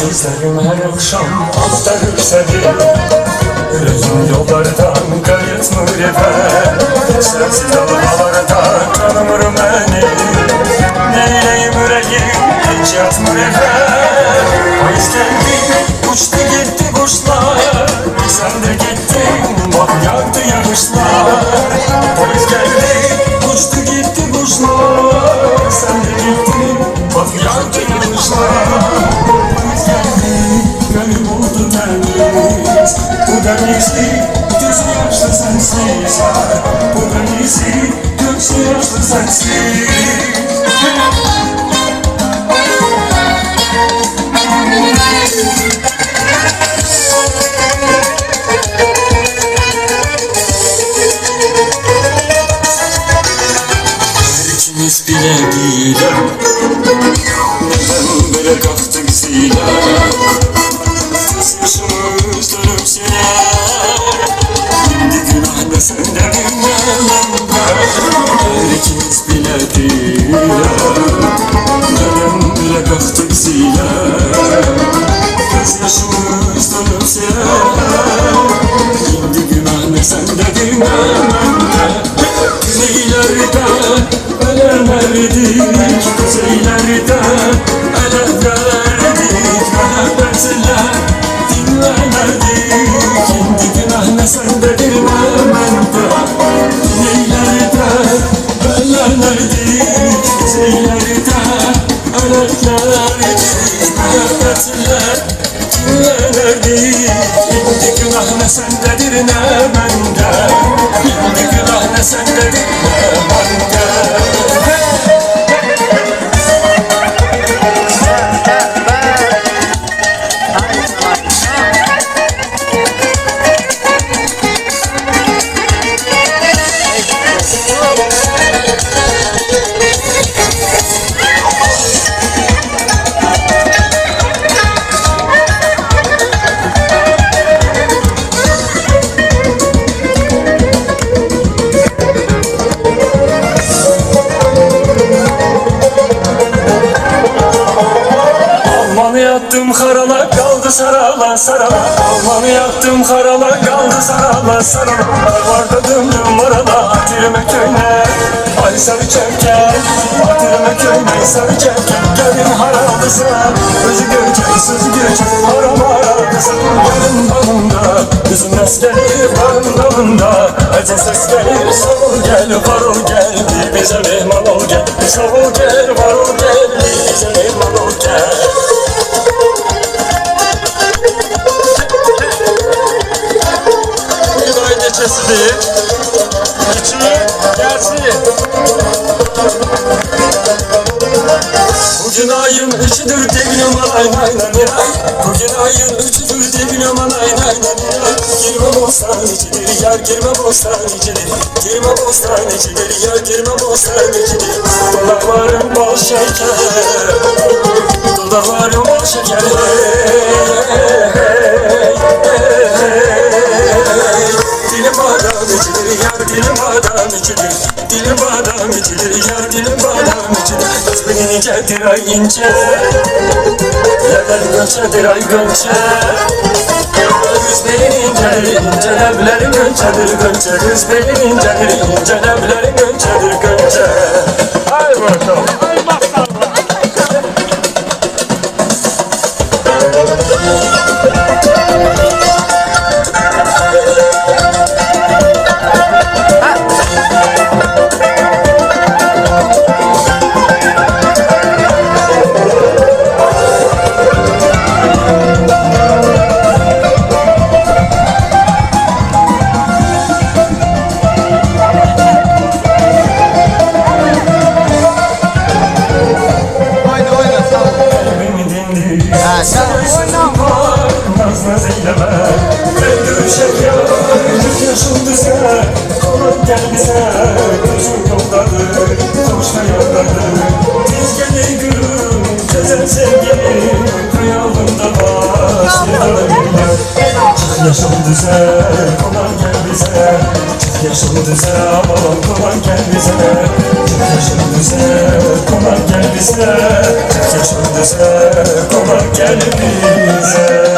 Gözlerim her akşam aktarır seni. Gözüm yollardan kayıtmır efe. Sensiz dalgalardan tanımır beni. Neyleyim yüreğim hiç yazmır efe. Polis geldi uçtu gitti kuşlar. Sen de gittin bak yağdı yağışlar. Polis geldi uçtu gitti kuşlar. Sen de gittin bak yağdı yağışlar. Polis geldi gönül buldu deniz. Bu denizli gözü yaşlı sensiz. Bu denizli gözü yaşlı sensiz. İkimiz bile değiller. Neden böyle kalktık zile? Gözyaşımız dönüp sile. Şimdi günah ne sende bilmem ben. İkimiz bile değiller. Neden böyle kalktık zile? Gözyaşımız dönüp sile. Şimdi günah ne sende bilmem ben. Güzeylerde ölen verdik, güzeylerde ölen verdik. Mühabbetle dinlemedik, şimdi günah ne sende bilmem bende. Güzeylerde ölen verdik, güzeylerde ölen verdik. Mühabbetle dinlemedik, şimdi günah ne sendedir ne bende. Şimdi günah ne sendedir ne bende. Yattım harala kaldı sarala sarala. Almanı yattım harala kaldı sarala sarala. Varda döndüm arala Atirme köyüne ay sarı çerken. Atirme köyüne sarı çerken. Gelin haralısa özü görecek sözü görecek. Haram haralısa yarın bağında. Bizim ses gelir varın damında. Acı ses gelir savul gel varol gel. Bize mehman ol gel. Savul gel varol gel. Bize mehman ol gel. Geçesi değil, içi gelsin. Bugün ayın üçüdür devin aman aynen ay. Bugün ayın üçüdür devin aman aynen ay. Girme bostanecidir yar girme bostanecidir. Girme bostanecidir yar girme bostanecidir. Dudaklarım bol şeker, dudaklarım bol şeker. Dilim badam içidir yar dilim badam içidir. Dilim badam içidir yar dilim badam içidir. Kız beni incedir ay ince. Yerler gönçedir ay gönçe. Kız beni incedir ince. Leblerin gönçedir gönçe. Kız beni incedir ince. Leblerin gönçedir gönçe. Hay bakalım. Hay maşallah. Naz eyleme, ben görüşek ya. 40 yaşındı sen, kolay gel bize. Gözüm yoldadır, koşma yoldadır. Biz gene gülüm, güzel sevgilim. Hayalımda var, sevdalarım. 40 yaşındı sen, kolay gel bize. bize. 40 yaşın düze aman konak gel bize. 40 yaşın düze konak gel bize. 40 yaşın düze konak gel bize.